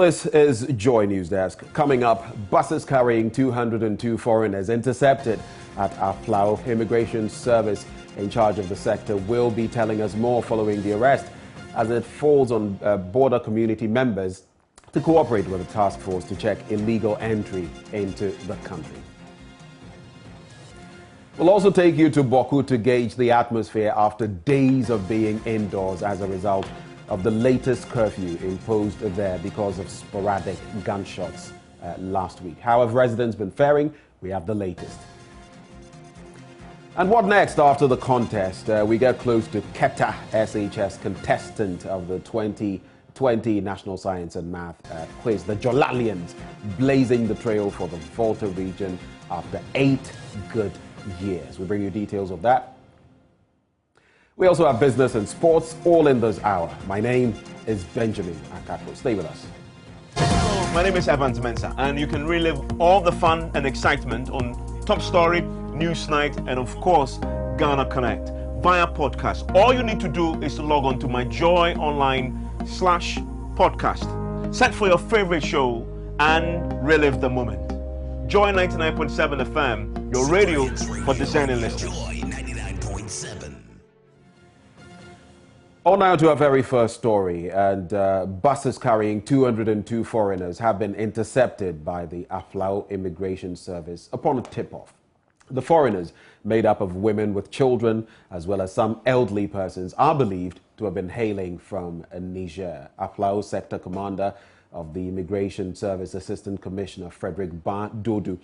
This is Joy News Desk. Coming up, buses carrying 202 foreigners intercepted at Aflao Immigration Service. In charge of the sector will be telling us more following the arrest, as it falls on border community members to cooperate with the task force to check illegal entry into the country. We'll also take you to Boku to gauge the atmosphere after days of being indoors as a result of the latest curfew imposed there because of sporadic gunshots last week. How have residents been faring? We have the latest. And what next after the contest? We get close to Keta SHS contestant of the 2020 National Science and Math quiz, the Jolalians, blazing the trail for the Volta region after 8 good years. We'll bring you details of that. We also have business and sports all in this hour. My name is Benjamin Akako. Stay with us. Hello, my name is Evans Mensah, and you can relive all the fun and excitement on Top Story, Newsnight, and of course, Ghana Connect via podcast. All you need to do is to log on to myjoyonline/podcast. Search for your favorite show and relive the moment. Joy 99.7 FM, your radio for discerning listeners. On now to our very first story, and buses carrying 202 foreigners have been intercepted by the Aflao Immigration Service upon a tip-off. The foreigners, made up of women with children as well as some elderly persons, are believed to have been hailing from Niger. Aflao Sector Commander of the Immigration Service Assistant Commissioner Frederick Ba Dodu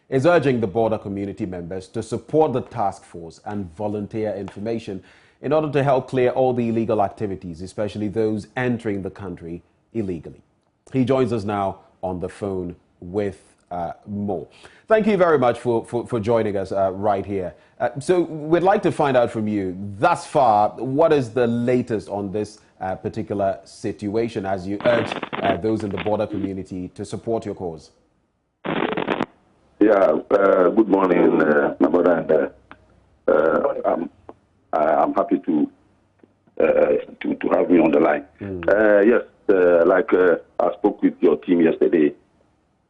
is urging the border community members to support the task force and volunteer information in order to help clear all the illegal activities, especially those entering the country illegally. He joins us now on the phone with more. Thank you very much for joining us right here. So we'd like to find out from you, thus far, what is the latest on this particular situation as you urge those in the border community to support your cause? Yeah, good morning, my brother, and I'm happy to have me on the line. Yes, I spoke with your team yesterday.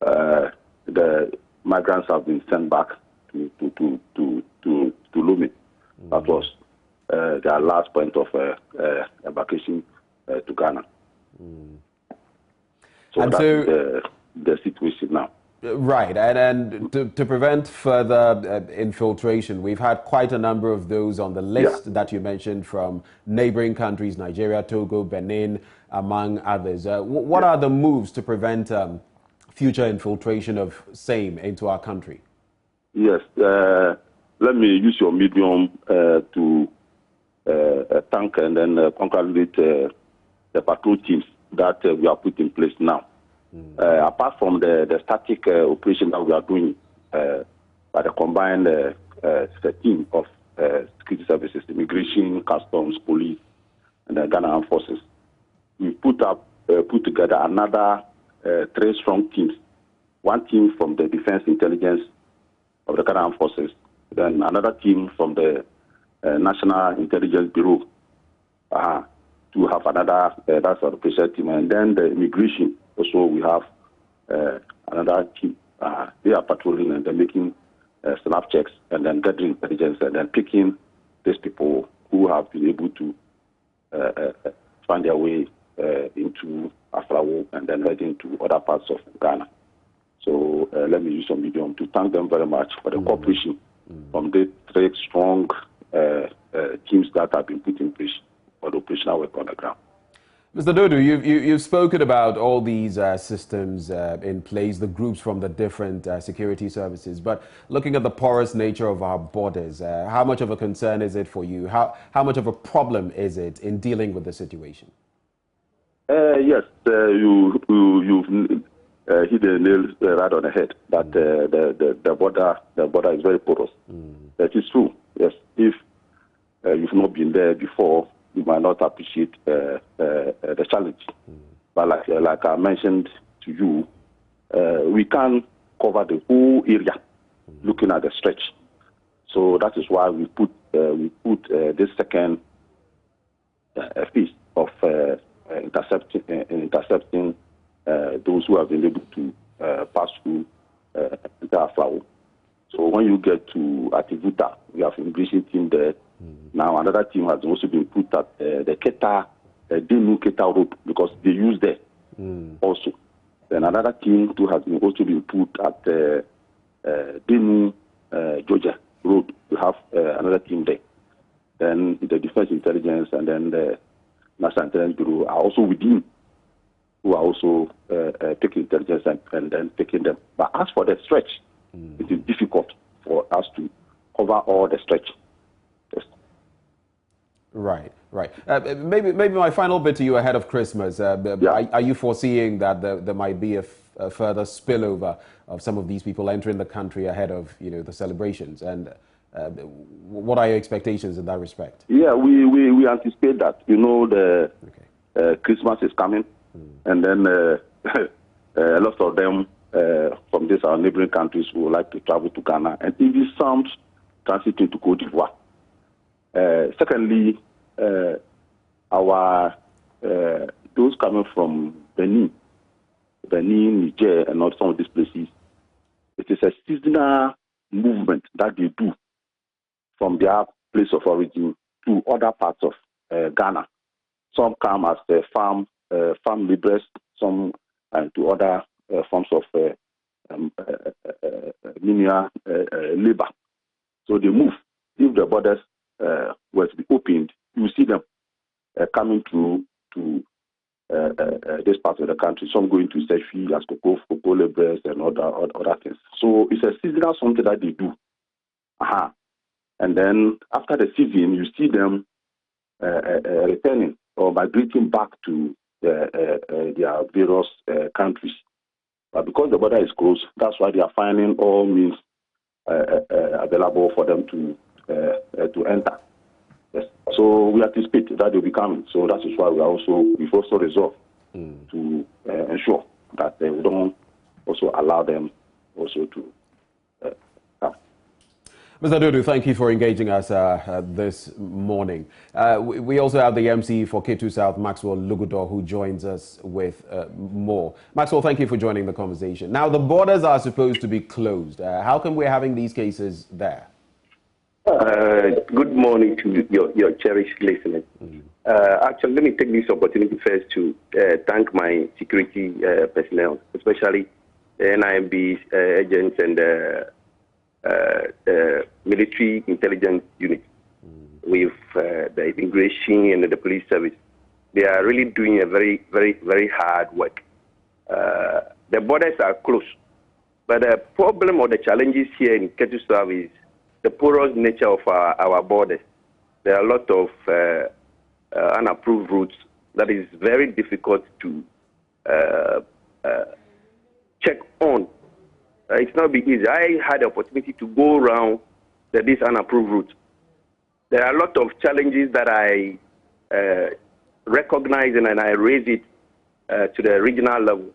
The migrants have been sent back to Lomé. That was their last point of embarkation to Ghana. So that's the situation now. Right, and to prevent further infiltration, we've had quite a number of those on the list that you mentioned from neighboring countries, Nigeria, Togo, Benin, among others. What are the moves to prevent future infiltration of same into our country? Yes, let me use your medium to thank and then congratulate the patrol teams that we have put in place now. Apart from the static operation that we are doing by the combined team of security services, immigration, customs, police, and the Ghana Armed Forces, we put together another 3 strong teams. One team from the Defense Intelligence of the Ghana Armed Forces, then another team from the National Intelligence Bureau to have another that's the operation team, and then the immigration. Also, we have another team. They are patrolling and they're making snap checks and then gathering intelligence and then picking these people who have been able to find their way into Aflao and then heading to other parts of Ghana. So let me use some medium to thank them very much for the cooperation from the 3 strong teams that have been put in place for the operational work on the ground. Mr. Dodu, you've spoken about all these systems in place, the groups from the different security services, but looking at the porous nature of our borders, how much of a concern is it for you? How much of a problem is it in dealing with the situation? Yes, you've hit the nail right on the head, that the border is very porous. That is true, yes. If you've not been there before, you might not appreciate the challenge. But like I mentioned to you, we can cover the whole area looking at the stretch. So that is why we put this second phase of intercepting those those who have been able to pass through entire Aflao. So when you get to Ativuta, we have an immigration team there. Now another team has also been put at the Keta, Denu Keta Road, because they use there also. Then another team too has also been put at Denu, Georgia Road. We have another team there. Then the Defense Intelligence and then the National Intelligence Bureau are also within, who are also taking intelligence and then taking them. But as for the stretch, it is difficult for us to cover all the stretch. Yes. Right. Maybe my final bit to you ahead of Christmas. Are you foreseeing that there might be a further spillover of some of these people entering the country ahead of the celebrations? And what are your expectations in that respect? Yeah, we anticipate that. The Christmas is coming, and then a lot of them from these our neighboring countries who would like to travel to Ghana, and even some transiting to Cote d'Ivoire. Secondly, our those coming from Benin, Niger, and all some of these places, it is a seasonal movement that they do from their place of origin to other parts of Ghana. Some come as farm laborers, some to other forms of menial labor. So they move. If the borders were to be opened, you see them coming through to this part of the country. Some going to Sefi as cocoa laborers and other things. So it's a seasonal something that they do. And then after the season, you see them returning or migrating back to their various countries. But because the border is closed, that's why they are finding all means available for them to enter. Yes. So we anticipate that they'll be coming. So that is why we've also resolved to ensure that we don't also allow them also to come. Mr. Dudu, thank you for engaging us this morning. We also have the MC for K2 South, Maxwell Lugudor, who joins us with more. Maxwell, thank you for joining the conversation. Now, the borders are supposed to be closed. How come we're having these cases there? Good morning to your cherished listeners. Actually, let me take this opportunity first to thank my security personnel, especially the NIMB agents and military intelligence unit with the immigration and the police service. They are really doing a very, very, very hard work. The borders are closed, but the problem or the challenges here in K2 South is the porous nature of our borders. There are a lot of unapproved routes that is very difficult to check on. It's not big easy. I had the opportunity to go around these unapproved routes. There are a lot of challenges that I recognize and I raise it to the regional level.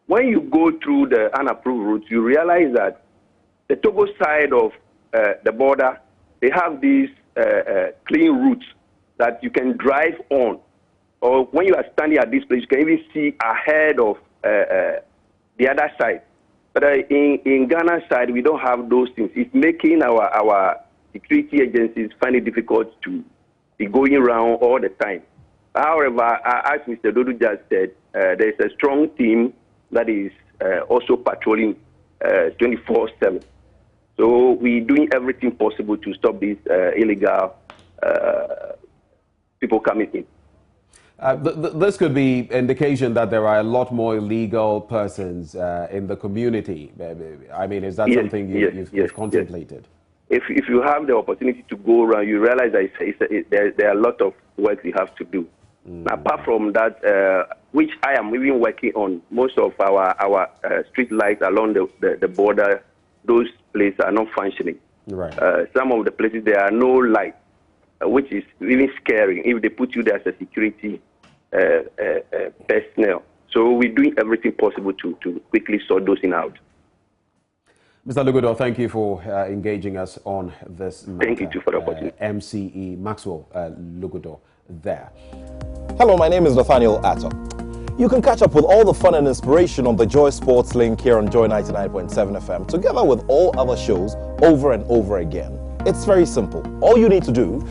When you go through the unapproved routes, you realize that the Togo side of the border, they have these clean routes that you can drive on. Or when you are standing at this place, you can even see ahead of the other side. But in Ghana's side, we don't have those things. It's making our security agencies find it difficult to be going around all the time. However, as Mr. Dodo just said, there's a strong team that is also patrolling 24/7. So we're doing everything possible to stop these illegal people coming in. This could be indication that there are a lot more illegal persons in the community. I mean, is that something you've contemplated? Yes. If you have the opportunity to go around, you realize that there are a lot of work you have to do. Apart from that, which I am even working on, most of our street lights along the border, those places are not functioning. Right. Some of the places there are no lights, which is really scary if they put you there as a security personnel. So we're doing everything possible to quickly sort those things out. Mr. Lugudor, thank you for engaging us on this matter. Thank you too for the opportunity. MCE Maxwell Lugudor there. Hello, my name is Nathaniel Atto. You can catch up with all the fun and inspiration on the Joy Sports link here on Joy 99.7 FM, together with all other shows over and over again. It's very simple. All you need to do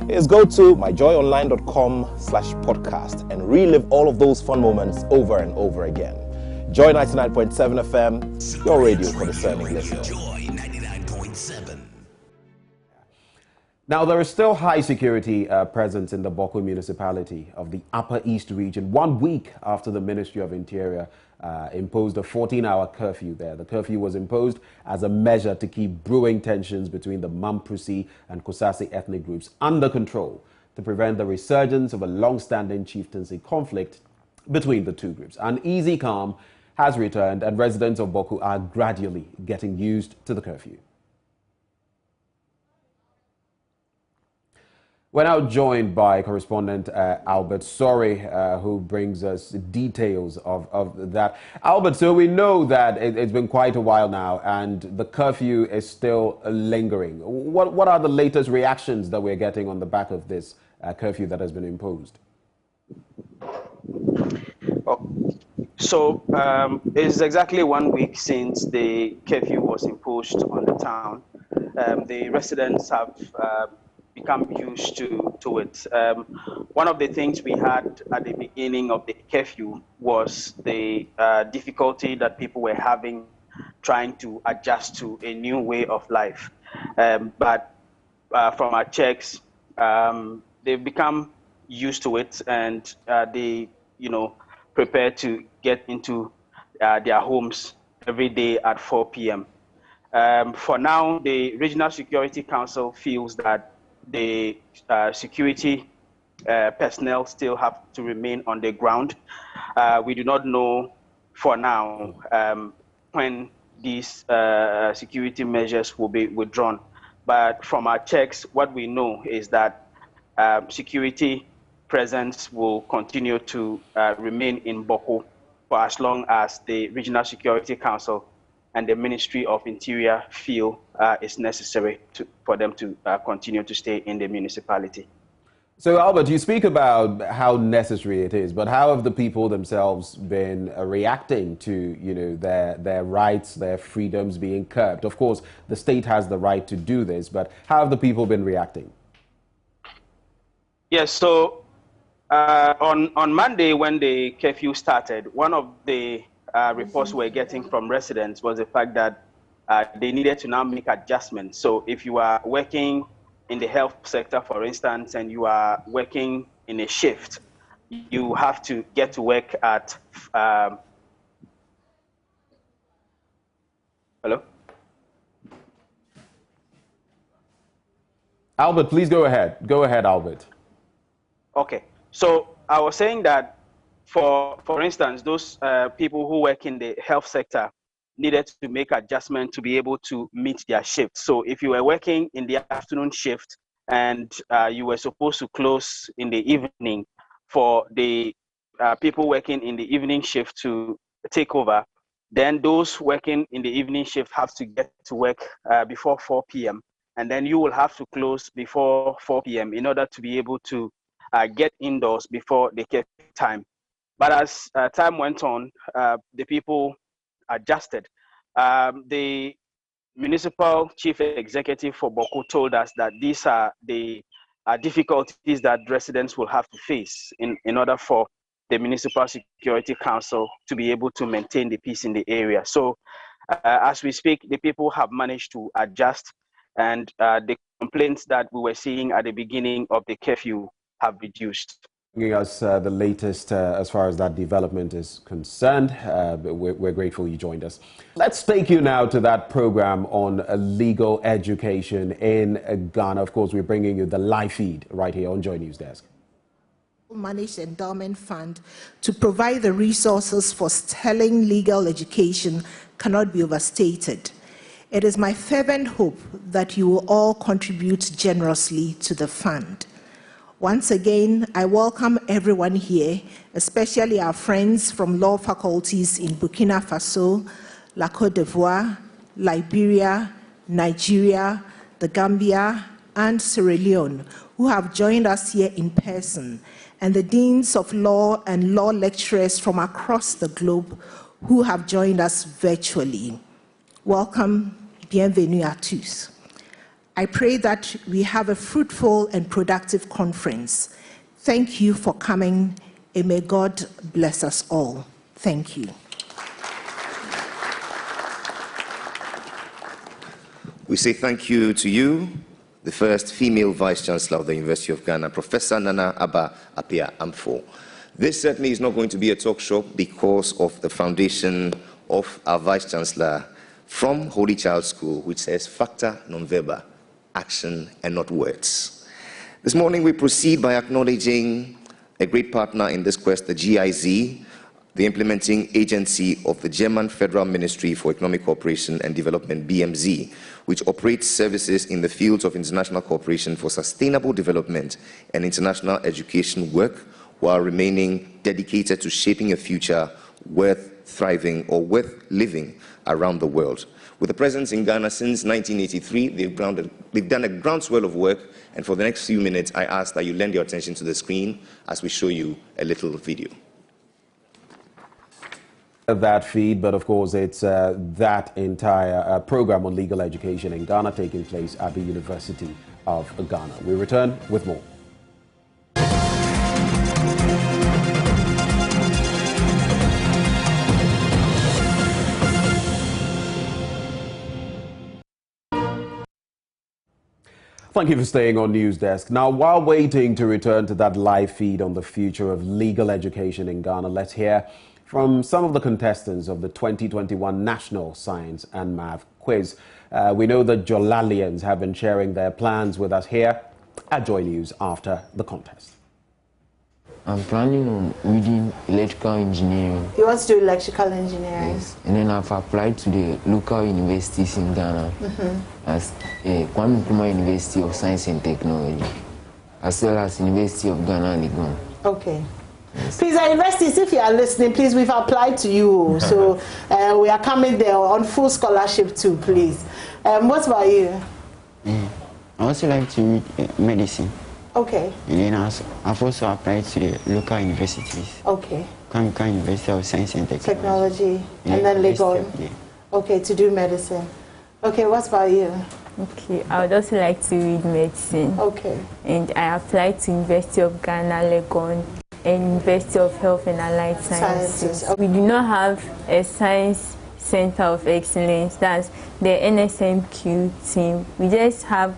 is go to myjoyonline.com/podcast and relive all of those fun moments over and over again. Joy 99.7 FM, your radio for discerning listeners. Joy 99.7. Now, there is still high security presence in the Boko municipality of the Upper East region 1 week after the Ministry of Interior imposed a 14-hour curfew there. The curfew was imposed as a measure to keep brewing tensions between the Mamprisi and Kusasi ethnic groups under control to prevent the resurgence of a long-standing chieftaincy conflict between the two groups. An easy calm has returned and residents of Boko are gradually getting used to the curfew. We're now joined by correspondent Albert Sorry, who brings us details of that. Albert, so we know that it's been quite a while now and the curfew is still lingering. What are the latest reactions that we're getting on the back of this curfew that has been imposed? So it's exactly 1 week since the curfew was imposed on the town. The residents have become used to it. One of the things we had at the beginning of the curfew was the difficulty that people were having trying to adjust to a new way of life. But from our checks, they've become used to it and they, prepare to get into their homes every day at 4 p.m. For now, the Regional Security Council feels that the security personnel still have to remain on the ground. We do not know for now when these security measures will be withdrawn. But from our checks, what we know is that security presence will continue to remain in Boko for as long as the Regional Security Council and the Ministry of Interior feel it's necessary for them to continue to stay in the municipality. So, Albert, you speak about how necessary it is, but how have the people themselves been reacting to, their rights, their freedoms being curbed? Of course, the state has the right to do this, but how have the people been reacting? Yes, so on Monday when the curfew started, one of the reports we're getting from residents was the fact that they needed to now make adjustments. So if you are working in the health sector, for instance, and you are working in a shift, you have to get to work at hello? Albert, please go ahead. Go ahead, Albert. Okay, so I was saying that for instance, those people who work in the health sector needed to make adjustments to be able to meet their shift. So if you were working in the afternoon shift and you were supposed to close in the evening, for the people working in the evening shift to take over, then those working in the evening shift have to get to work before 4 p.m. And then you will have to close before 4 p.m. in order to be able to get indoors before the curfew time. But as time went on, the people adjusted. The municipal chief executive for Boko told us that these are the difficulties that residents will have to face in order for the Municipal Security Council to be able to maintain the peace in the area. So as we speak, the people have managed to adjust, and the complaints that we were seeing at the beginning of the curfew have reduced. Giving us the latest as far as that development is concerned. We're grateful you joined us. Let's take you now to that program on legal education in Ghana. Of course, we're bringing you the live feed right here on Joy News Desk. Managed endowment fund to provide the resources for sterling legal education cannot be overstated. It is my fervent hope that you will all contribute generously to the fund. Once again, I welcome everyone here, especially our friends from law faculties in Burkina Faso, La Côte d'Ivoire, Liberia, Nigeria, the Gambia, and Sierra Leone, who have joined us here in person and the deans of law and law lecturers from across the globe who have joined us virtually. Welcome, bienvenue à tous. I pray that we have a fruitful and productive conference. Thank you for coming, and may God bless us all. Thank you. We say thank you to you, the first female Vice-Chancellor of the University of Ghana, Professor Nana Aba Appiah-Ampho. This certainly is not going to be a talk show because of the foundation of our Vice-Chancellor from Holy Child School, which says facta non verba, action and not words. This morning we proceed by acknowledging a great partner in this quest, the GIZ, the implementing agency of the German Federal Ministry for Economic Cooperation and Development, BMZ, which operates services in the fields of international cooperation for sustainable development and international education work, while remaining dedicated to shaping a future worth thriving or worth living around the world. With a presence in Ghana since 1983, they've done a groundswell of work, and for the next few minutes, I ask that you lend your attention to the screen as we show you a little video. That feed, but of course it's that entire program on legal education in Ghana taking place at the University of Ghana. We return with more. Thank you for staying on News Desk. Now, while waiting to return to that live feed on the future of legal education in Ghana, let's hear from some of the contestants of the 2021 National Science and Math Quiz. We know that Jolalians have been sharing their plans with us here at Joy News after the contest. I'm planning on reading electrical engineering. You want to do electrical engineering? Yes. And then I've applied to the local universities in Ghana as Kwame Nkrumah University of Science and Technology, as well as University of Ghana, Legon. Okay. Yes. Please, our universities, if you are listening, please, we've applied to you. So we are coming there on full scholarship too, please. What about you? I also like to read medicine. Okay. And then I've also applied to the local universities. Okay. Kwame University of Science and Technology. And then Legon. Yeah. Okay, to do medicine. Okay, what about you? Okay, I would also like to read medicine. Okay. And I applied to University of Ghana, Legon, and University of Health and Allied Sciences. Okay. We do not have a science center of excellence, that's the NSMQ team. We just have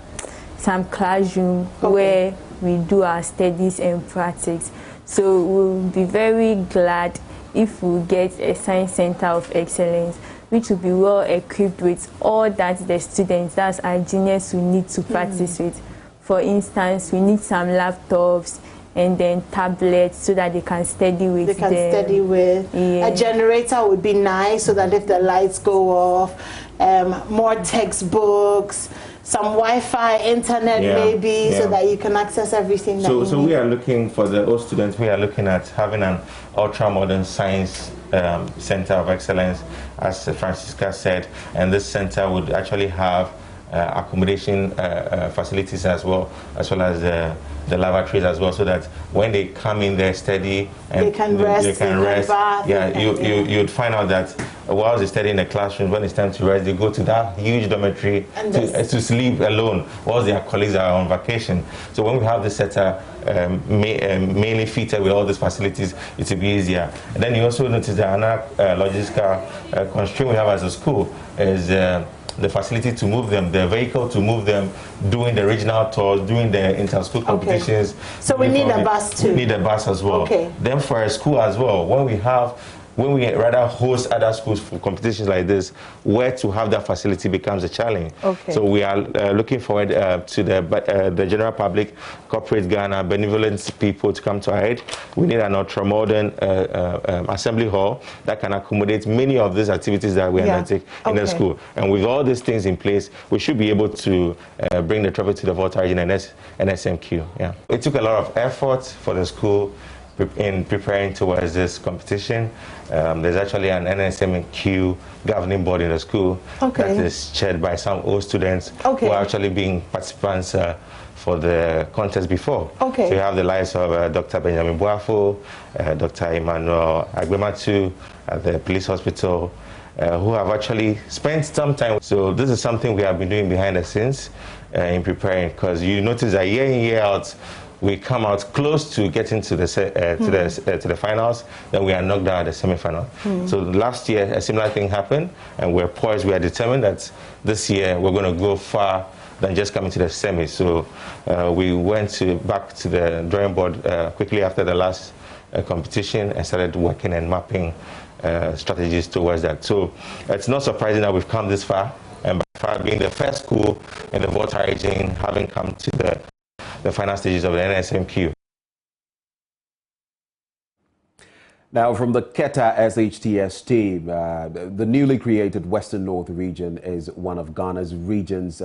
some classroom where we do our studies and practice. So we'll be very glad if we get a science center of excellence, which will be well equipped with all that the students, that's our juniors, will need to practice with. For instance, we need some laptops and then tablets so that they can study with. They can study with. Yeah. A generator would be nice so that if the lights go off, more textbooks, some Wi-Fi, internet maybe, so that you can access everything. So we are looking for the old students. We are looking at having an ultra-modern science center of excellence, as Francisca said, and this center would actually have accommodation facilities as well as the laboratories as well, so that when they come in there study and they can rest. You'd find out that while they study in the classroom, when it's time to rest, they go to that huge dormitory to sleep alone while their colleagues are on vacation. So when we have this setup mainly fitted with all these facilities, it will be easier. And then you also notice that another logistical constraint we have as a school is the facility to move them, the vehicle to move them, doing the regional tours, doing the inter-school competitions. So we need a bus too. We need a bus as well. Okay. Then for a school as well, when we rather host other schools for competitions like this, where to have that facility becomes a challenge. Okay. So we are looking forward to the general public, corporate Ghana, benevolent people to come to our aid. We need an ultra-modern assembly hall that can accommodate many of these activities that we undertake in the school. And with all these things in place, we should be able to bring the trophy to the Volta region and SMQ. Yeah. It took a lot of effort for the school in preparing towards this competition. There's actually an NSMQ governing board in the school that is chaired by some old students who are actually being participants for the contest before. So you have the likes of Dr. Benjamin Boafo, Dr. Emmanuel Agbematu at the police hospital, who have actually spent some time. So this is something we have been doing behind the scenes in preparing, because you notice that year in, year out, we come out close to getting to the finals, then we are knocked down at the semi-final. So last year, a similar thing happened, and we're poised, we are determined that this year we're going to go far than just coming to the semi. So we went back to the drawing board quickly after the last competition and started working and mapping strategies towards that. So it's not surprising that we've come this far, and by far being the first school in the Volta region having come to the final stages of the NSMQ. Now, from the Keta SHTS team, the newly created Western North region is one of Ghana's regions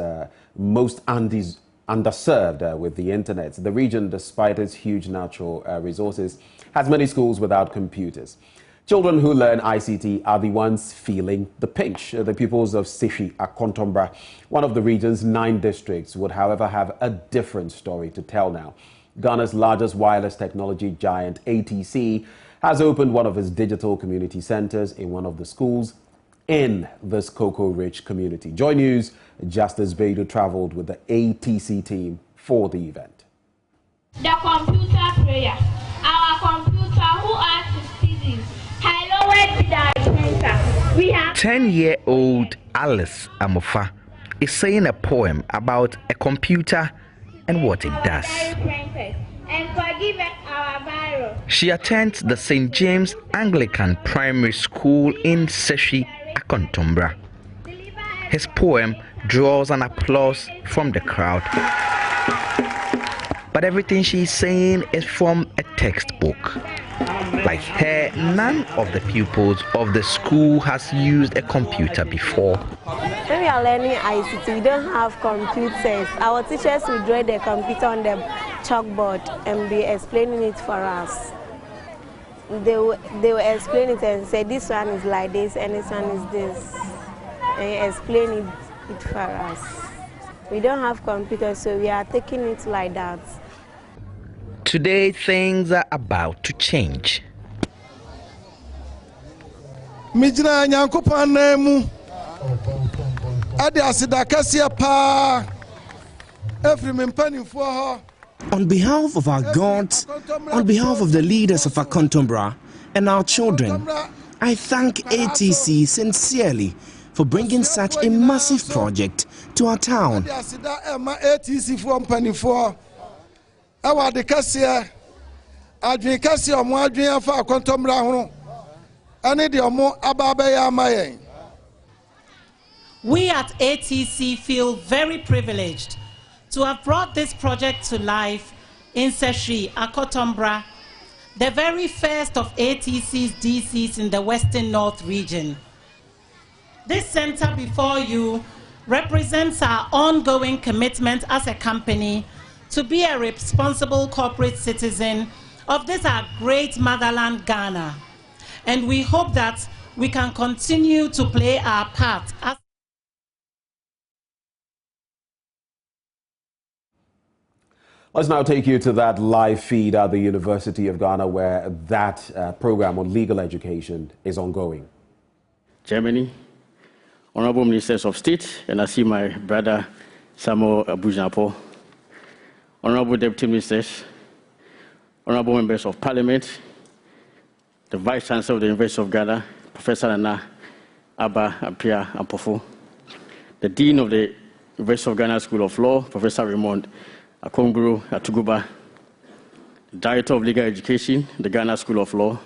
most underserved with the internet. The region, despite its huge natural resources, has many schools without computers. Children who learn ICT are the ones feeling the pinch. The pupils of Seshi Akontombra, one of the region's 9 districts, would, however, have a different story to tell now. Ghana's largest wireless technology giant, ATC, has opened one of its digital community centers in one of the schools in this cocoa-rich community. Joy News, Justice Beidou traveled with the ATC team for the event. The computer prayer. Our computer who asks citizens, hello, where did I enter? We have 10-year-old Alice Amofa is saying a poem about a computer and what it does. And forgive our virus. She attends the St. James Anglican Primary School in Seshi Akontombra. His poem draws an applause from the crowd. But everything she's saying is from a textbook. Like her, none of the pupils of the school has used a computer before. When we are learning ICT, we don't have computers. Our teachers will draw the computer on the chalkboard and be explaining it for us. They will explain it and say this one is like this and this one is this, and explain it for us. We don't have computers, so we are taking it like that. Today things are about to change. Mijina nyankopon nemu ade asida kase pa efri mpanimfo ho. On behalf of our gods, on behalf of the leaders of Akontombra and our children, I thank ATC sincerely for bringing such a massive project to our town. ATC for mpanimfo awa de kase adwen kase omo adwen afa Akontombra ho ane de omo ababa ya amayen. We at ATC feel very privileged to have brought this project to life in Seshi Akontombra, the very first of ATC's DCs in the Western North region. This center before you represents our ongoing commitment as a company to be a responsible corporate citizen of this our great motherland, Ghana. And we hope that we can continue to play our part as Let's now take you to that live feed at the University of Ghana, where that program on legal education is ongoing. Germany, Honorable Ministers of State, and I see my brother Samuel Abujapo, Honorable Deputy Ministers, Honorable Members of Parliament, the Vice Chancellor of the University of Ghana, Professor Nana Abba Apia Ampofo, the Dean of the University of Ghana School of Law, Professor Raymond Akonguru Atuguba, the Director of Legal Education, the Ghana School of Law,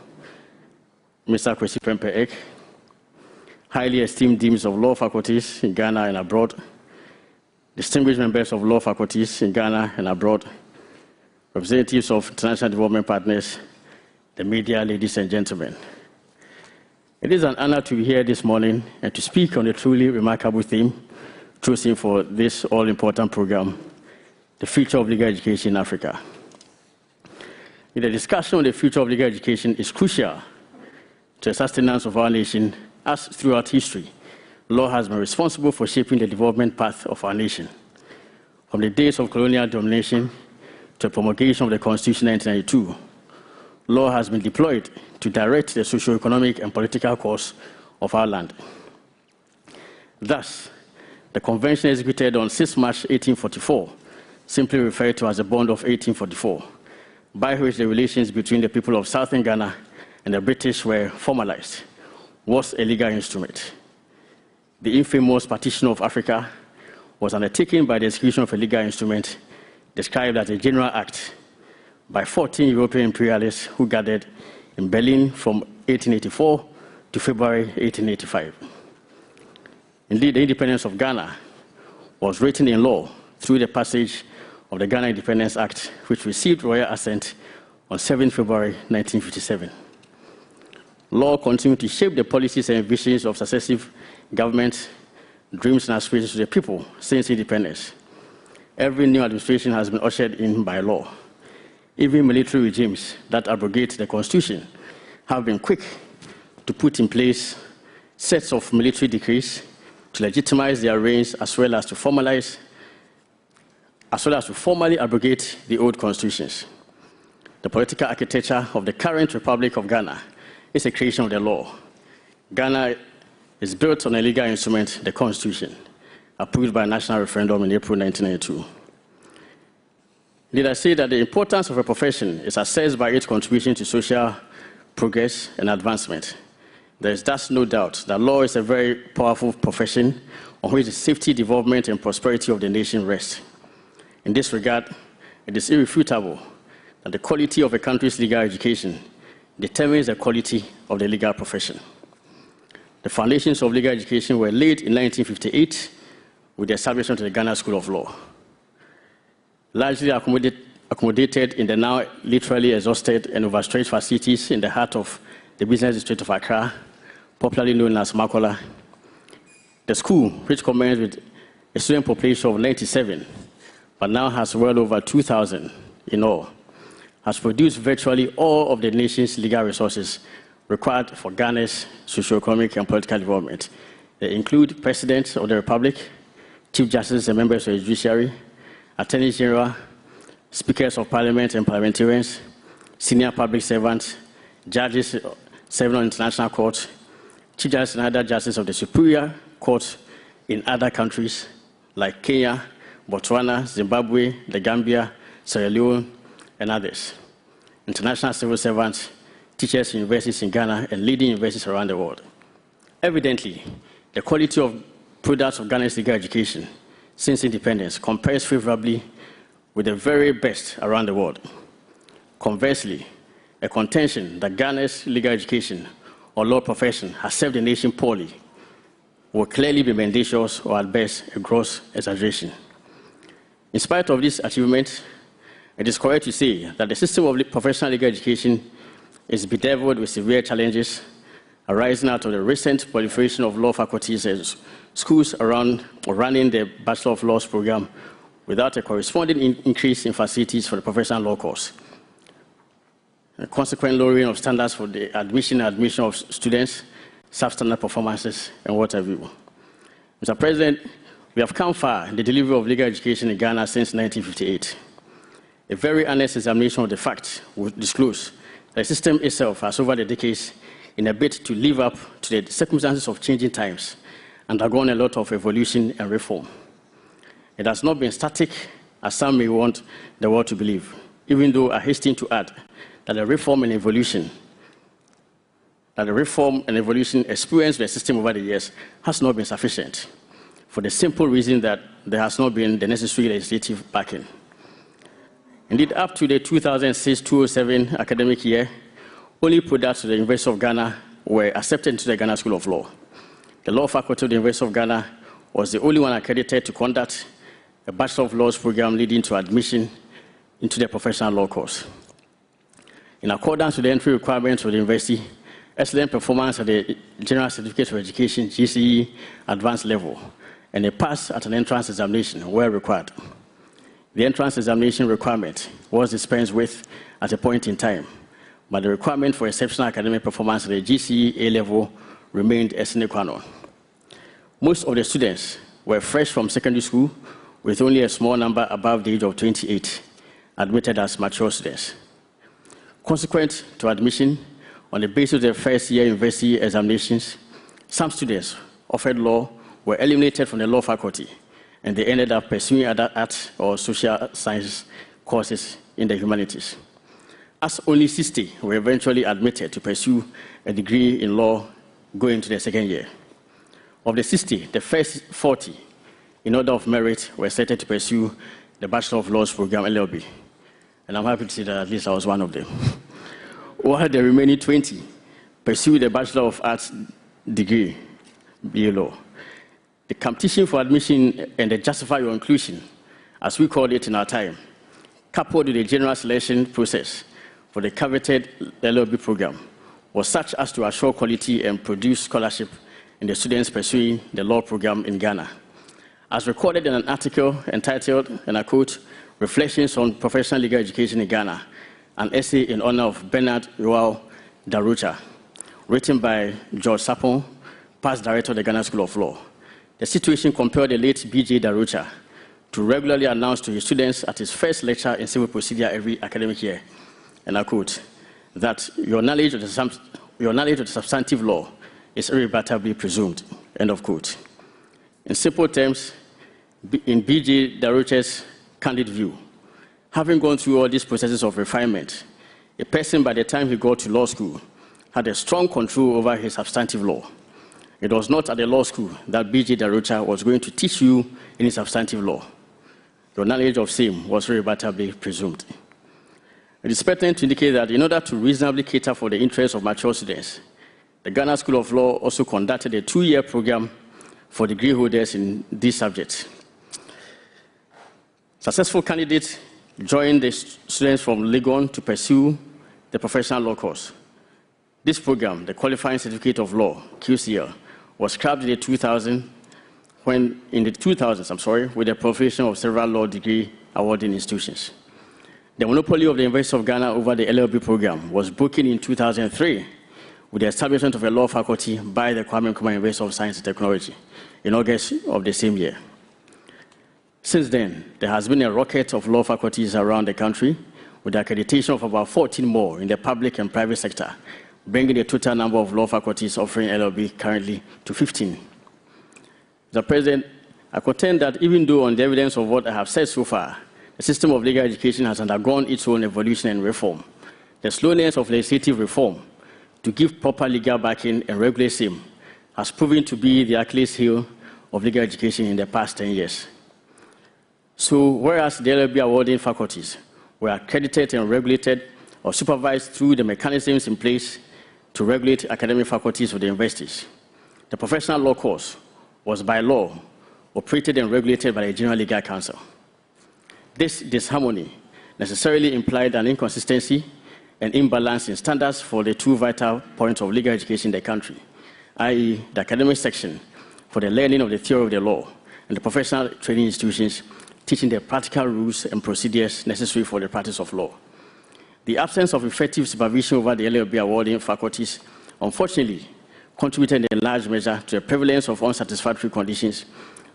Mr. Kwesi Pempe Ek, highly esteemed deans of law faculties in Ghana and abroad, distinguished members of law faculties in Ghana and abroad, representatives of international development partners, the media, ladies and gentlemen. It is an honor to be here this morning and to speak on a truly remarkable theme chosen for this all-important program, the future of legal education in Africa. The discussion on the future of legal education is crucial to the sustenance of our nation, as throughout history, law has been responsible for shaping the development path of our nation. From the days of colonial domination to the promulgation of the Constitution in 1992, law has been deployed to direct the socio-economic and political course of our land. Thus, the convention executed on 6 March 1844, simply referred to as the Bond of 1844, by which the relations between the people of Southern Ghana and the British were formalized, was a legal instrument. The infamous Partition of Africa was undertaken by the execution of a legal instrument described as a General Act by 14 European imperialists who gathered in Berlin from 1884 to February 1885. Indeed, the independence of Ghana was written in law through the passage of the Ghana Independence Act, which received royal assent on 7 February 1957. Law continued to shape the policies and visions of successive governments, dreams and aspirations of the people since independence. Every new administration has been ushered in by law. Even military regimes that abrogate the Constitution have been quick to put in place sets of military decrees to legitimize their reigns, as well as to formally abrogate the old constitutions. The political architecture of the current Republic of Ghana is a creation of the law. Ghana is built on a legal instrument, the Constitution, approved by a national referendum in April 1992. Did I say that the importance of a profession is assessed by its contribution to social progress and advancement? There is thus no doubt that law is a very powerful profession on which the safety, development, and prosperity of the nation rest. In this regard, it is irrefutable that the quality of a country's legal education determines the quality of the legal profession. The foundations of legal education were laid in 1958 with the establishment of the Ghana School of Law. Largely accommodated in the now literally exhausted and overstretched facilities in the heart of the business district of Accra, popularly known as Makola, the school, which commenced with a student population of 97, but now has well over 2,000 in all, has produced virtually all of the nation's legal resources required for Ghana's socio-economic and political development. They include President of the Republic, Chief Justice and members of the Judiciary, Attorney General, Speakers of Parliament and parliamentarians, senior public servants, judges serving on international courts, Chief Justice and other justices of the Superior Court in other countries like Kenya, Botswana, Zimbabwe, the Gambia, Sierra Leone, and others. International civil servants, teachers in universities in Ghana and leading universities around the world. Evidently, the quality of products of Ghana's legal education since independence compares favorably with the very best around the world. Conversely, a contention that Ghana's legal education or law profession has served the nation poorly will clearly be mendacious or at best a gross exaggeration. In spite of this achievement, it is correct to say that the system of professional legal education is bedeviled with severe challenges arising out of the recent proliferation of law faculties and schools around or running the Bachelor of Laws program without a corresponding increase in facilities for the professional law course. A consequent lowering of standards for the admission of students, substandard performances, and what have you. Mr. President, we have come far in the delivery of legal education in Ghana since 1958. A very honest examination of the facts will disclose that the system itself has, over the decades, in a bid to live up to the circumstances of changing times, undergone a lot of evolution and reform. It has not been static, as some may want the world to believe, even though I hasten to add that the reform and evolution experienced by the system over the years has not been sufficient, for the simple reason that there has not been the necessary legislative backing. Indeed, up to the 2006-2007 academic year, only products of the University of Ghana were accepted into the Ghana School of Law. The law faculty of the University of Ghana was the only one accredited to conduct a Bachelor of Laws program leading to admission into the professional law course. In accordance with the entry requirements of the university, excellent performance at the General Certificate of Education, GCE, advanced level, and a pass at an entrance examination were required. The entrance examination requirement was dispensed with at a point in time, but the requirement for exceptional academic performance at the GCE A-level remained a sine qua non. Most of the students were fresh from secondary school, with only a small number above the age of 28 admitted as mature students. Consequent to admission, on the basis of their first-year university examinations, some students offered law were eliminated from the law faculty, and they ended up pursuing other arts or social science courses in the humanities. As only 60 were eventually admitted to pursue a degree in law going to the second year. Of the 60, the first 40, in order of merit, were selected to pursue the Bachelor of Laws program, LLB. And I'm happy to say that at least I was one of them. While the remaining 20 pursued the Bachelor of Arts degree, BA Law. The competition for admission and the Justify Your Inclusion, as we called it in our time, coupled with the general selection process for the coveted LLB program, was such as to assure quality and produce scholarship in the students pursuing the law program in Ghana. As recorded in an article entitled, and I quote, Reflections on Professional Legal Education in Ghana, an essay in honor of Bernard Joao Darocha, written by George Sapon, past director of the Ghana School of Law. The situation compelled the late B.J. Darocha to regularly announce to his students at his first lecture in civil procedure every academic year, and I quote, that your knowledge of the substantive law is irrebutably presumed, end of quote. In simple terms, in B.J. Darocha's candid view, having gone through all these processes of refinement, a person by the time he got to law school had a strong control over his substantive law. It was not at the law school that B.J. Darocha was going to teach you any substantive law. Your knowledge of same was irrebutably presumed. It is pertinent to indicate that in order to reasonably cater for the interests of mature students, the Ghana School of Law also conducted a 2-year program for degree holders in these subjects. Successful candidates joined the students from Legon to pursue the professional law course. This program, the Qualifying Certificate of Law, QCL, was scrapped in the 2000s, with the proliferation of several law degree awarding institutions. The monopoly of the University of Ghana over the LLB program was broken in 2003 with the establishment of a law faculty by the Kwame Nkrumah University of Science and Technology in August of the same year. Since then, there has been a rocket of law faculties around the country with the accreditation of about 14 more in the public and private sector, bringing the total number of law faculties offering LLB currently to 15. Mr. President, I contend that even though on the evidence of what I have said so far, the system of legal education has undergone its own evolution and reform, the slowness of legislative reform to give proper legal backing and regulate same has proven to be the Achilles heel of legal education in the past 10 years. So, whereas the LLB awarding faculties were accredited and regulated or supervised through the mechanisms in place to regulate academic faculties of the universities, the professional law course was by law operated and regulated by the General Legal Council. This disharmony necessarily implied an inconsistency and imbalance in standards for the two vital points of legal education in the country, i.e. the academic section for the learning of the theory of the law and the professional training institutions teaching the practical rules and procedures necessary for the practice of law. The absence of effective supervision over the LLB awarding faculties, unfortunately, contributed in large measure to the prevalence of unsatisfactory conditions,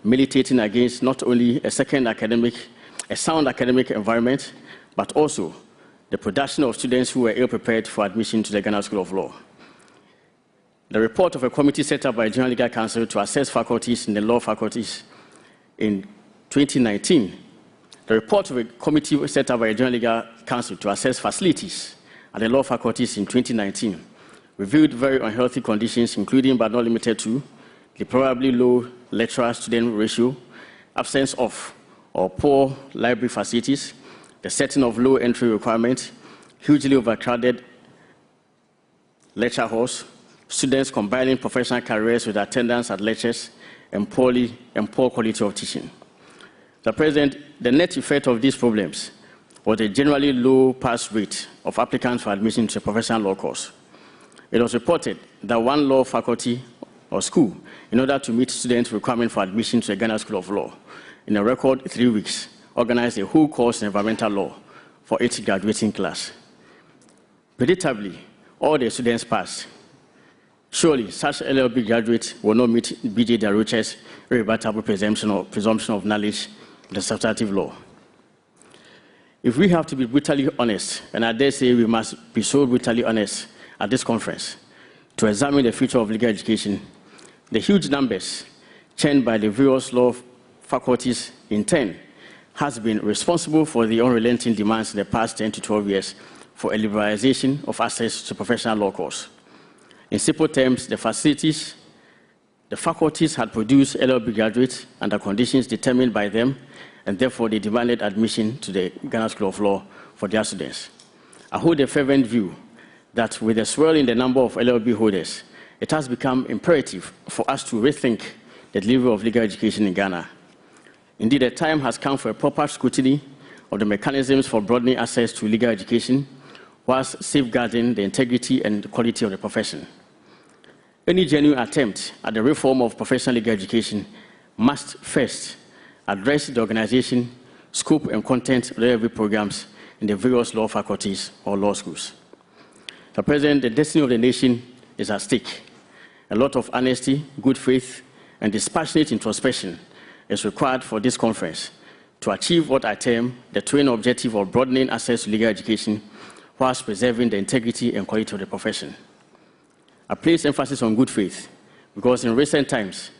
militating against not only a sound academic environment, but also the production of students who were ill-prepared for admission to the Ghana School of Law. The report of a committee set up by the General Legal Council to assess faculties in the law faculties in 2019, the report of a committee set up by the General Legal Council to assess facilities at the law faculties in 2019 revealed very unhealthy conditions, including but not limited to the probably low lecturer-student ratio, absence of or poor library facilities, the setting of low entry requirements, hugely overcrowded lecture halls, students combining professional careers with attendance at lectures, and poor quality of teaching. Mr. President, the net effect of these problems was a generally low pass rate of applicants for admission to a professional law course. It was reported that one law faculty or school, in order to meet students' requirement for admission to the Ghana School of Law, in a record 3 weeks, organized a whole course in environmental law for its graduating class. Predictably, all the students passed. Surely, such LLB graduates will not meet B.J. Daroche's irrebuttable presumption of knowledge of the substantive law. If we have to be brutally honest, and I dare say we must be so brutally honest at this conference, to examine the future of legal education, the huge numbers churned by the various law faculties in turn has been responsible for the unrelenting demands in the past 10 to 12 years for a liberalization of access to professional law course. In simple terms, the faculties had produced LLB graduates under conditions determined by them, and therefore they demanded admission to the Ghana School of Law for their students. I hold a fervent view that with the swell in the number of LLB holders, it has become imperative for us to rethink the delivery of legal education in Ghana. Indeed, the time has come for a proper scrutiny of the mechanisms for broadening access to legal education, whilst safeguarding the integrity and quality of the profession. Any genuine attempt at the reform of professional legal education must first address the organization, scope, and content of the programs in the various law faculties or law schools. Mr. President, the destiny of the nation is at stake. A lot of honesty, good faith, and dispassionate introspection is required for this conference to achieve what I term the twin objective of broadening access to legal education whilst preserving the integrity and quality of the profession. I place emphasis on good faith because in recent times,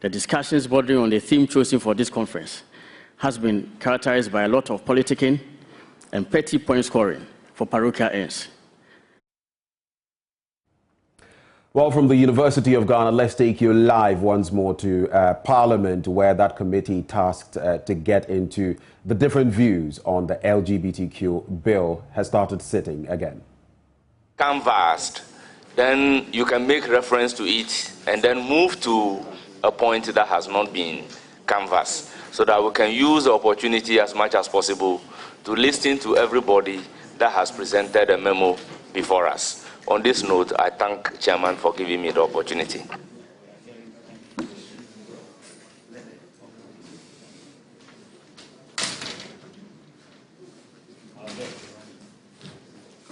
the discussions bordering on the theme chosen for this conference has been characterized by a lot of politicking and petty point scoring for parochial ends. Well, from the University of Ghana, let's take you live once more to Parliament, where that committee tasked to get into the different views on the LGBTQ bill has started sitting again. Canvassed, then you can make reference to it and then move to a point that has not been canvassed, so that we can use the opportunity as much as possible to listen to everybody that has presented a memo before us. On this note, I thank Chairman for giving me the opportunity.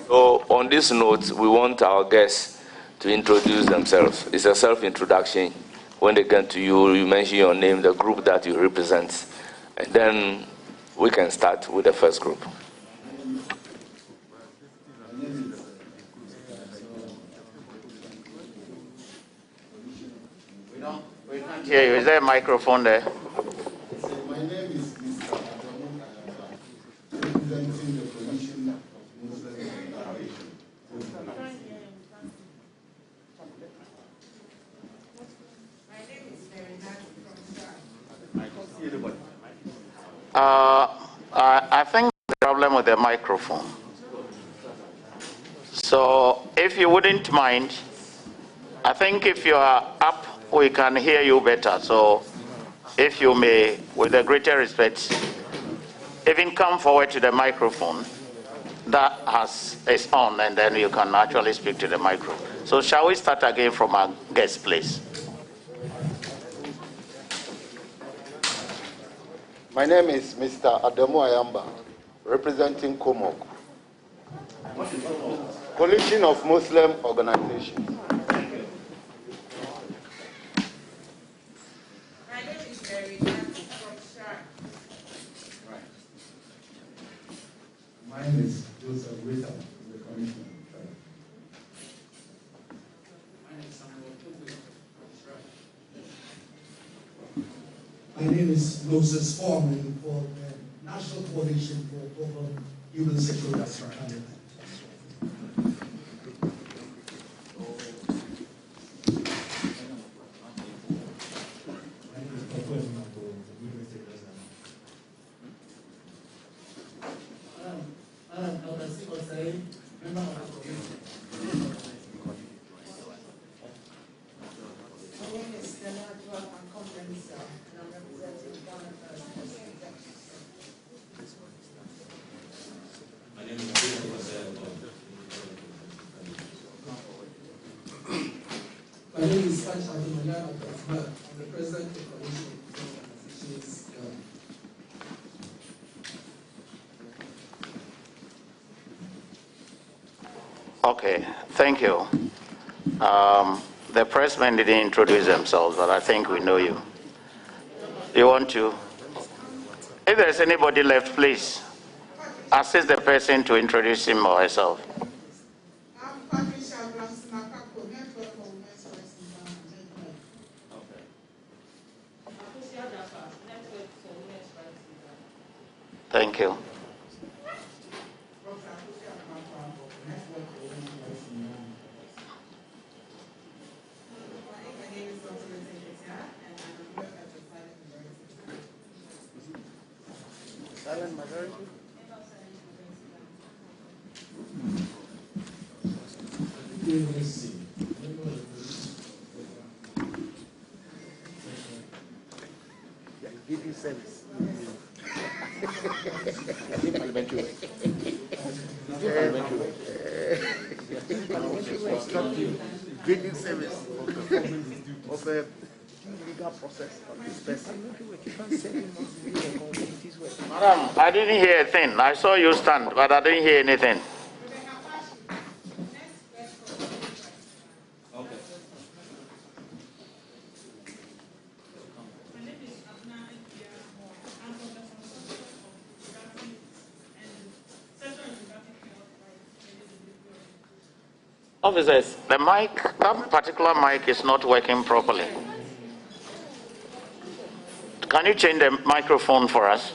So on this note, we want our guests to introduce themselves. It's a self-introduction. When they get to you, you mention your name, the group that you represent, and then we can start with the first group. We can't hear you. Is there a microphone there? My name is Mr. representing the Commission of Muslim Organization. I think the problem with the microphone. So if you wouldn't mind, I think if you are up, we can hear you better. So if you may, with the greater respect, even come forward to the microphone that is on, and then you can actually speak to the microphone. So shall we start again from our guest, please? My name is Mr. Adamu Ayamba, representing COMOG, Coalition of Muslim Organizations. Mine is Joseph Rita, the Commission. My name is Moses Foreman for the National Coalition for Human Sexual Rights in Canada. My name is Sacha Dimanyana, I'm the president of the Coalition of Organizations. Okay, thank you. The pressmen didn't introduce themselves, but I think we know you. You want to? If there's anybody left, please assist the person to introduce him or herself. Thank you. Silent majority. Give you service. Parliamentary. Grading service of a legal process of this person. Madam, I didn't hear a thing. I saw you stand, but I didn't hear anything. Officers, the mic, that particular mic is not working properly. Can you change the microphone for us?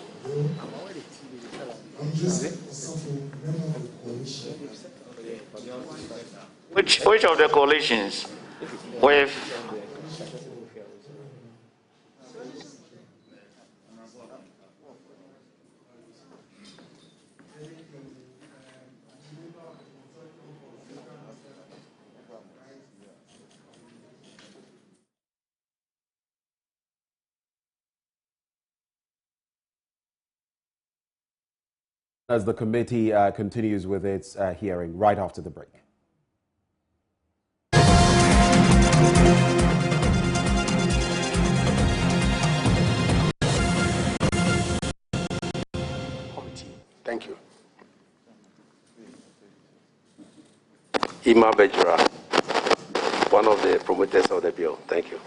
Which of the coalitions? With As the committee continues with its hearing right after the break. Thank you. Ima Bejra, one of the promoters of the bill. Thank you.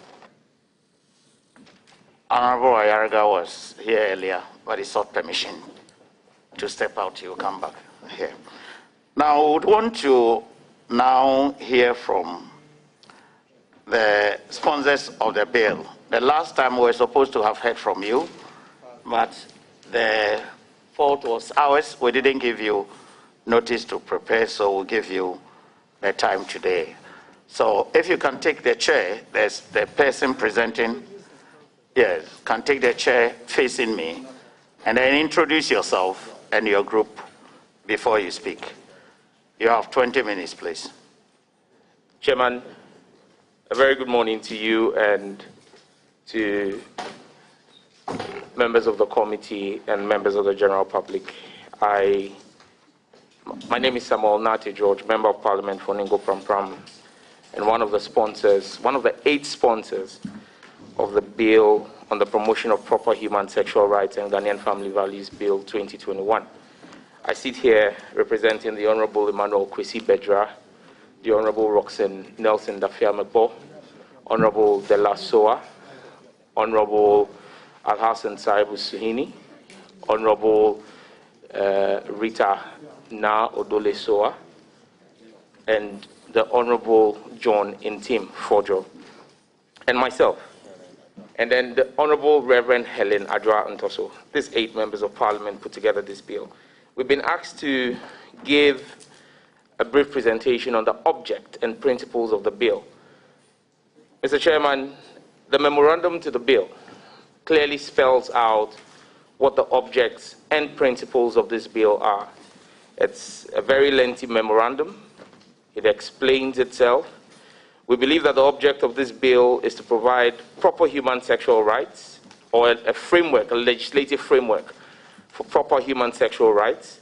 Honorable Ayarga was here earlier, but he sought permission to step out. He will come back here. Now, I would want to now hear from the sponsors of the bill. The last time we were supposed to have heard from you, but the fault was ours. We didn't give you notice to prepare, so we'll give you the time today. So if you can take the chair, there's the person presenting. Yes, can take the chair facing me, and then introduce yourself and your group before you speak. You have 20 minutes, please. Chairman, a very good morning to you and to members of the committee and members of the general public. My name is Samuel Nate George, Member of Parliament for Ningo Prampram, and one of the 8 sponsors of the bill on the promotion of proper human sexual rights and Ghanaian family values Bill 2021. I sit here representing the Honorable Emmanuel Kwesi Bejra, the Honorable Roxanne Nelson Dafia-Mekbo, Honorable Dela Soa, Honorable Al-Hassan Saibu Suhini, Honorable Rita Na Odole Soa, and the Honorable John Intim Fojo, and myself. And then the Honorable Reverend Helen Adra Ntoso. These 8 members of Parliament put together this bill. We've been asked to give a brief presentation on the object and principles of the bill. Mr. Chairman, the memorandum to the bill clearly spells out what the objects and principles of this bill are. It's a very lengthy memorandum. It explains itself. We believe that the object of this bill is to provide proper human sexual rights, or a framework, a legislative framework for proper human sexual rights,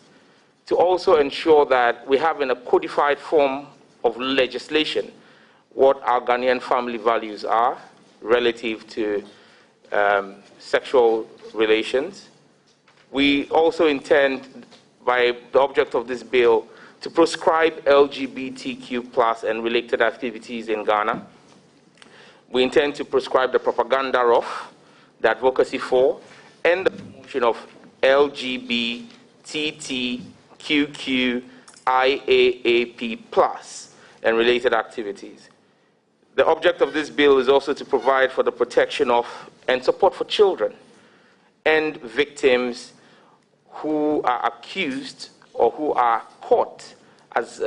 to also ensure that we have in a codified form of legislation what our Ghanaian family values are relative to sexual relations. We also intend, by the object of this bill, to proscribe LGBTQ+ and related activities in Ghana. We intend to proscribe the propaganda of, the advocacy for, and the promotion of LGBTQIAAP+ and related activities. The object of this bill is also to provide for the protection of and support for children and victims who are accused or who are caught as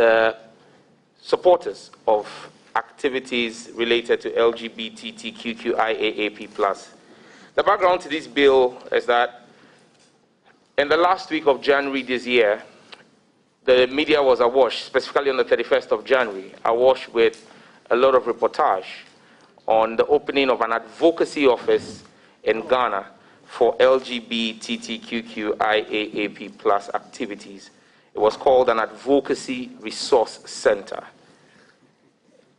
supporters of activities related to LGBTQIAAP+. The background to this bill is that in the last week of January this year, the media was awash, specifically on the 31st of January, awash with a lot of reportage on the opening of an advocacy office in Ghana for LGBTQIAAP+ activities. It was called an Advocacy Resource Center.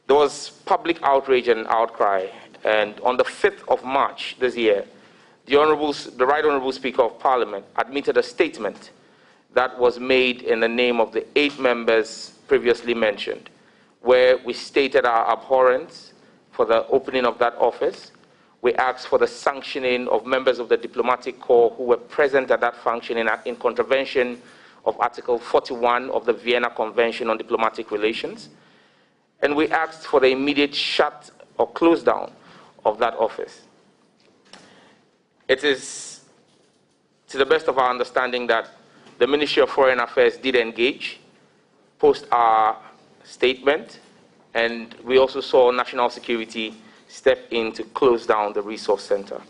There was public outrage and outcry, and on the 5th of March this year, the Right Honourable Speaker of Parliament admitted a statement that was made in the name of the 8 members previously mentioned, where we stated our abhorrence for the opening of that office. We asked for the sanctioning of members of the diplomatic corps who were present at that function in contravention of Article 41 of the Vienna Convention on Diplomatic Relations. And we asked for the immediate shut or close down of that office. It is, to the best of our understanding, that the Ministry of Foreign Affairs did engage post our statement, and we also saw national security step in to close down the resource center.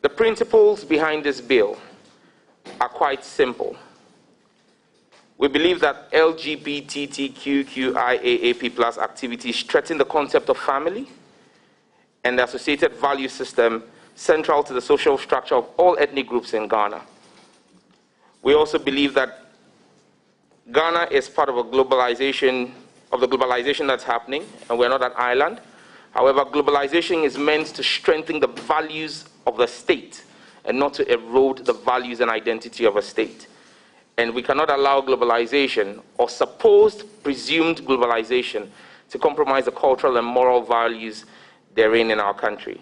The principles behind this bill are quite simple. We believe that LGBTQIAAP+ activities threaten the concept of family and the associated value system central to the social structure of all ethnic groups in Ghana. We also believe that Ghana is part of the globalization that's happening, and we're not an island. However, globalization is meant to strengthen the values of the state and not to erode the values and identity of a state. And we cannot allow globalization or presumed globalization to compromise the cultural and moral values therein in our country.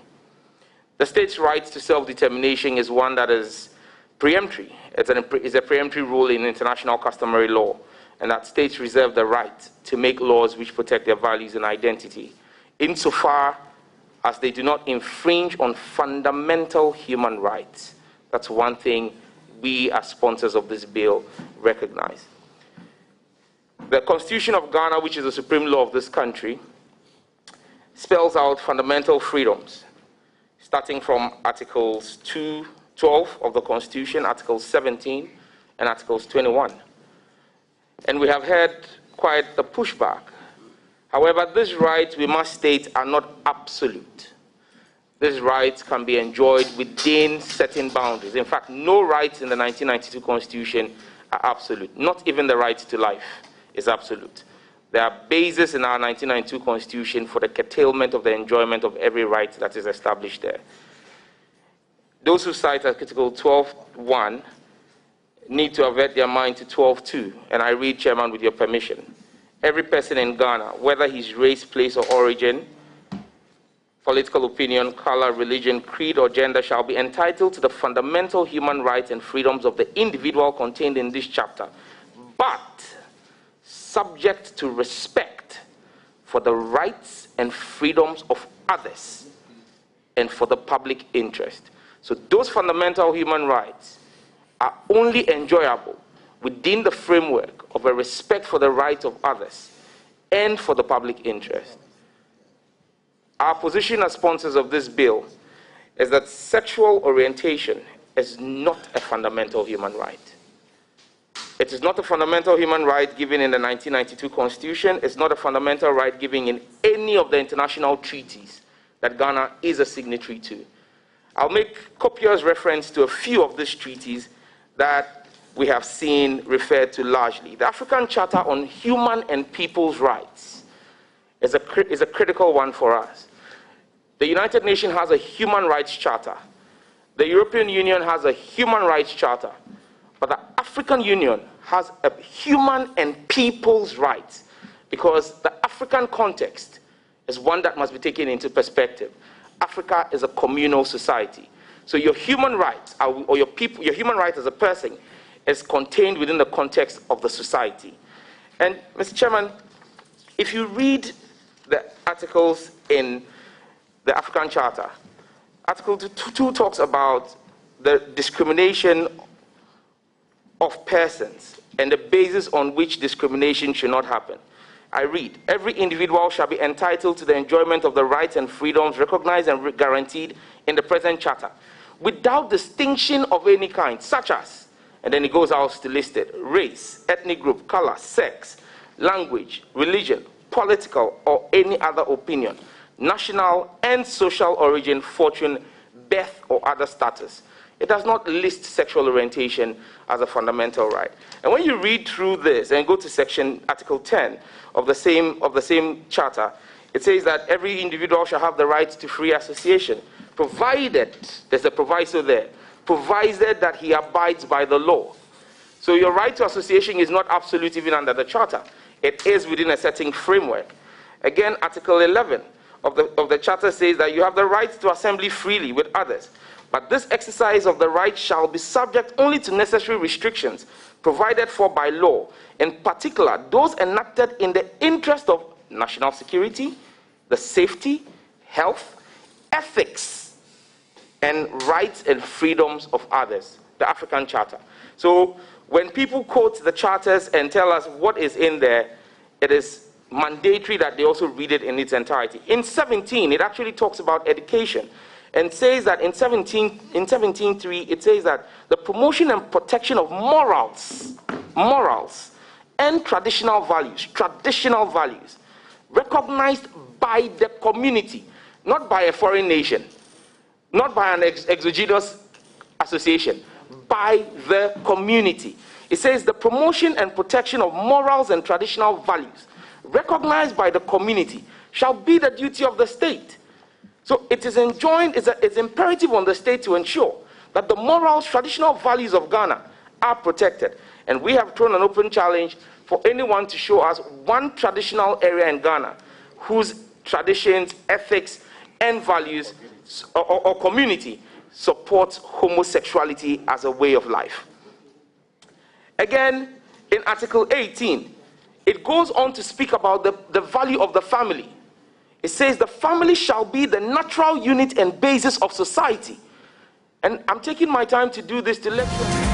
The state's right to self-determination is one that is preemptory. It's a preemptory rule in international customary law, and that states reserve the right to make laws which protect their values and identity, insofar as they do not infringe on fundamental human rights. That's one thing we, as sponsors of this bill, recognize. The Constitution of Ghana, which is the supreme law of this country, spells out fundamental freedoms, starting from Articles 12 of the Constitution, Articles 17, and Articles 21. And we have had quite the pushback. However, these rights, we must state, are not absolute. These rights can be enjoyed within certain boundaries. In fact, no rights in the 1992 Constitution are absolute. Not even the right to life is absolute. There are bases in our 1992 Constitution for the curtailment of the enjoyment of every right that is established there. Those who cite Article 12.1 need to avert their mind to 12.2, and I read, Chairman, with your permission. Every person in Ghana, whether his race, place, or origin, political opinion, color, religion, creed, or gender, shall be entitled to the fundamental human rights and freedoms of the individual contained in this chapter, but subject to respect for the rights and freedoms of others and for the public interest. So those fundamental human rights are only enjoyable within the framework of a respect for the rights of others and for the public interest. Our position as sponsors of this bill is that sexual orientation is not a fundamental human right. It is not a fundamental human right given in the 1992 Constitution. It's not a fundamental right given in any of the international treaties that Ghana is a signatory to. I'll make copious reference to a few of these treaties that we have seen referred to largely. The African Charter on Human and People's Rights is a critical one for us. The United Nations has a Human Rights Charter. The European Union has a Human Rights Charter. But the African Union has a human and people's rights, because the African context is one that must be taken into perspective. Africa is a communal society. So your human rights, or your human right as a person, is contained within the context of the society. And Mr. Chairman, if you read the articles in the African Charter, Article 2 talks about the discrimination of persons and the basis on which discrimination should not happen. I read, every individual shall be entitled to the enjoyment of the rights and freedoms recognized and guaranteed in the present charter, without distinction of any kind, such as, and then it goes out to list it, race, ethnic group, color, sex, language, religion, political, or any other opinion, national and social origin, fortune, birth, or other status. It does not list sexual orientation as a fundamental right. And when you read through this and go to Article 10 of the same charter, it says that every individual shall have the right to free association, provided, there's a proviso there, provided that he abides by the law. So your right to association is not absolute even under the charter. It is within a certain framework. Again, Article 11 of the charter says that you have the right to assembly freely with others. But this exercise of the right shall be subject only to necessary restrictions provided for by law, in particular those enacted in the interest of national security, the safety, health, ethics, and rights and freedoms of others, the African Charter. So when people quote the charters and tell us what is in there, it is mandatory that they also read it in its entirety. In 17, it actually talks about education, and says that in 17.3, it says that the promotion and protection of morals and traditional values, recognized by the community, not by a foreign nation, not by an exogenous association, by the community. It says the promotion and protection of morals and traditional values, recognized by the community, shall be the duty of the state. So it is enjoined, it's imperative on the state to ensure that the morals, traditional values of Ghana are protected. And we have thrown an open challenge for anyone to show us one traditional area in Ghana whose traditions, ethics, and values or community supports homosexuality as a way of life. Again, in Article 18, it goes on to speak about the value of the family. It says the family shall be the natural unit and basis of society. And I'm taking my time to do this to lecture.